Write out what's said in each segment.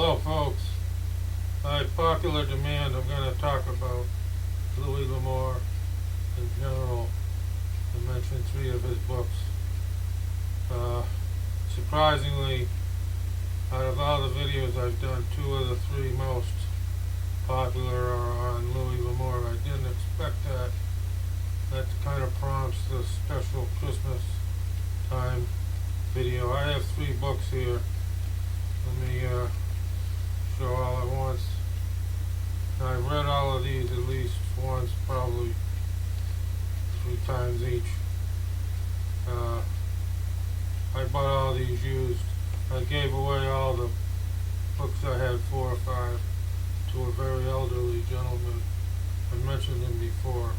Hello folks, by popular demand I'm going to talk about Louis L'Amour in general and mention 3 of his books. Surprisingly, out of all the videos I've done, 2 of the 3 most popular are on Louis L'Amour. I didn't expect that. That kind of prompts the special Christmas time video. I have 3 books here. Let me show all at once. Now, I've read all of these at least once, probably 3 times each. I bought all these used. I gave away all the books I had, 4 or 5, to a very elderly gentleman. I mentioned him before.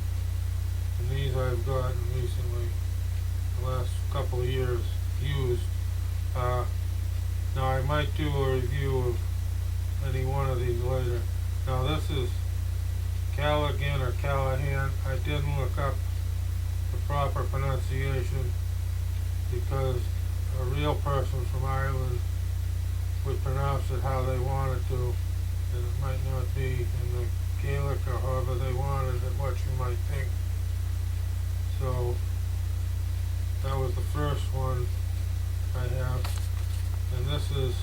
And these I've gotten recently, the last couple of years, used. Now I might do a review of any one of these later. Now this is Callaghan or Callahan. I didn't look up the proper pronunciation because a real person from Ireland would pronounce it how they wanted to, and it might not be in the Gaelic or however they wanted it, what you might think. So that was the first one I have, and this is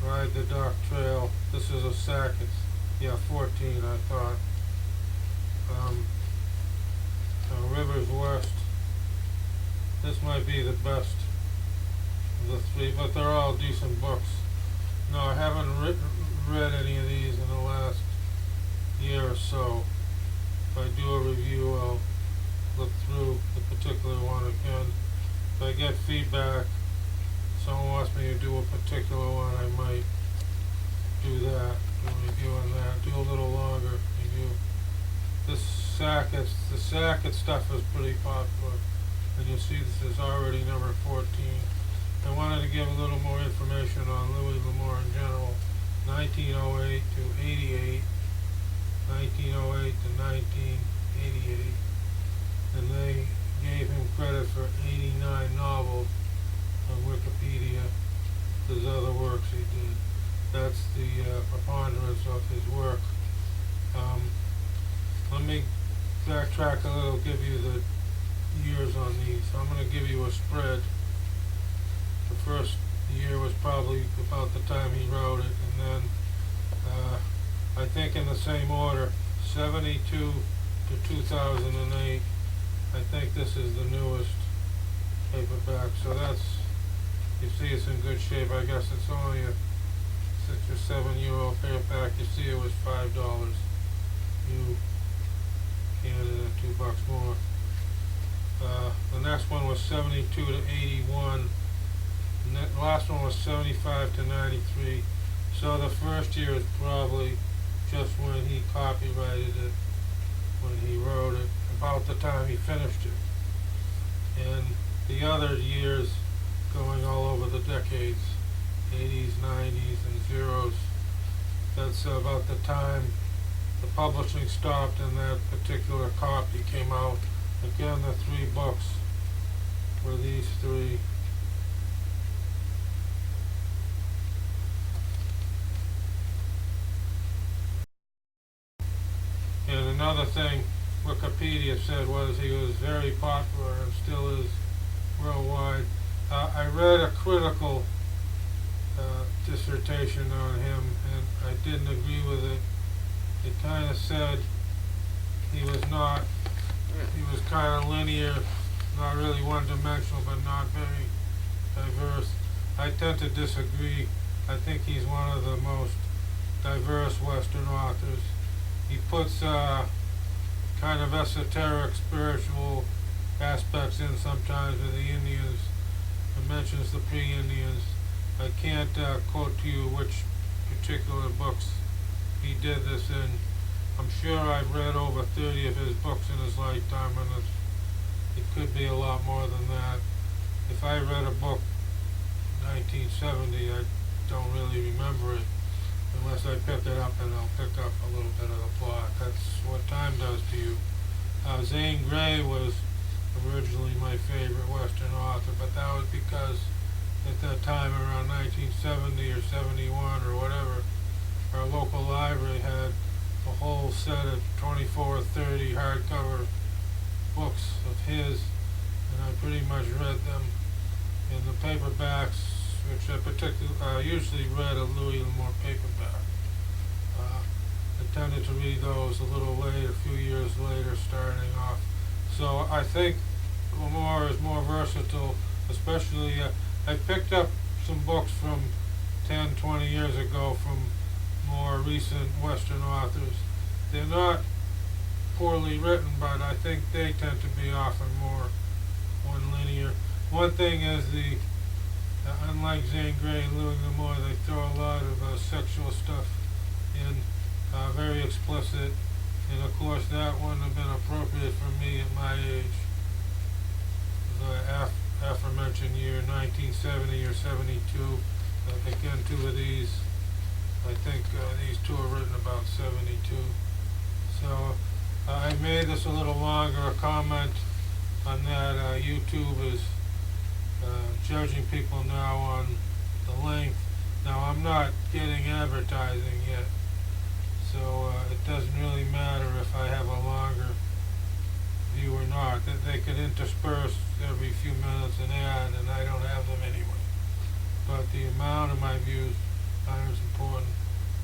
Ride the Dark Trail. This is a Sackett, yeah, 14 I thought. Rivers West. This might be the best of the 3, but they're all decent books. No, I haven't read any of these in the last year or so. If I do a review, I'll look through the particular one again. If I get feedback, someone wants me to do a particular one, I might do that, do a review on that, do a little longer review. The Sackett stuff is pretty popular, and you'll see this is already number 14. I wanted to give a little more information on Louis L'Amour in general. 1908 to 88, 1908 to 1988, and they gave him credit for 89 novels on Wikipedia. There's other works he did. That's the preponderance of his work. Let me backtrack a little, give you the years on these. So I'm going to give you a spread. The first year was probably about the time he wrote it, and then I think in the same order, 72 to 2008. I think this is the newest paperback, so that's, you see it's in good shape. I guess it's only a 6 or 7 year old paperback. You see it was $5 new, Canada, $2 more. The next one was 72 to 81, and the last one was 75 to 93. So the first year is probably just when he copyrighted it, when he wrote it, about the time he finished it. And the other years going all over the decades, 80s, 90s, and zeros, that's about the time the publishing stopped and that particular copy came out. Again, the 3 books were these 3. And another thing Wikipedia said was he was very popular and still is worldwide. I read a critical dissertation on him, and I didn't agree with it. It kind of said he was kind of linear, not really one-dimensional, but not very diverse. I tend to disagree. I think he's one of the most diverse Western authors. He puts kind of esoteric, spiritual aspects in sometimes with the Indians, and mentions the pre-Indians. I can't quote to you which particular books he did this in. I'm sure I've read over 30 of his books in his lifetime, and it could be a lot more than that. If I read a book in 1970, I don't really remember it unless I pick it up, and I'll pick up a little bit of the plot. That's what time does to you. Zane Grey was originally my favorite Western author, but that was because at that that time around 1970 or 71 or whatever, our local library had a whole set of 24 or 30 hardcover books of his, and I pretty much read them. In the paperbacks, which I usually read a Louis L'Amour paperback. I tended to read those a little later, a few years later, starting off. So I think L'Amour is more versatile, especially, I picked up some books from 10, 20 years ago from more recent Western authors. They're not poorly written, but I think they tend to be often more one-linear. One thing is unlike Zane Grey and Louis L'Amour, they throw a lot of sexual stuff in, very explicit, and of course that wouldn't have been appropriate for me at my age. The aforementioned year, 1970 or 72, again, two of these, I think these two are written about 72. So I made this a little longer, a comment on that. YouTube is judging people now on the length. Now I'm not getting advertising yet, so it doesn't really matter if I have a longer view or not. They could intersperse every few minutes an ad, and I don't have them anyway. But the amount of my views is important.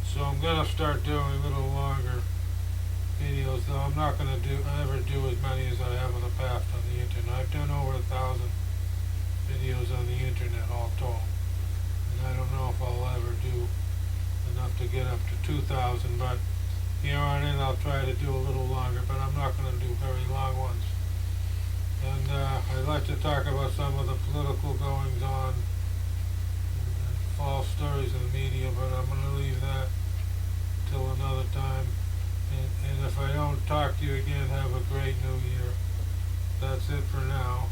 So I'm gonna start doing a little longer videos, though I'm not gonna ever do as many as I have in the past on the internet. I've done over 1,000 videos on the internet all told, and I don't know if I'll ever do enough to get up to 2,000, but here on in I'll try to do a little longer, but I'm not going to do very long ones. And I'd like to talk about some of the political goings on and false stories in the media, but I'm going to leave that till another time. And if I don't talk to you again, have a great new year. That's it for now.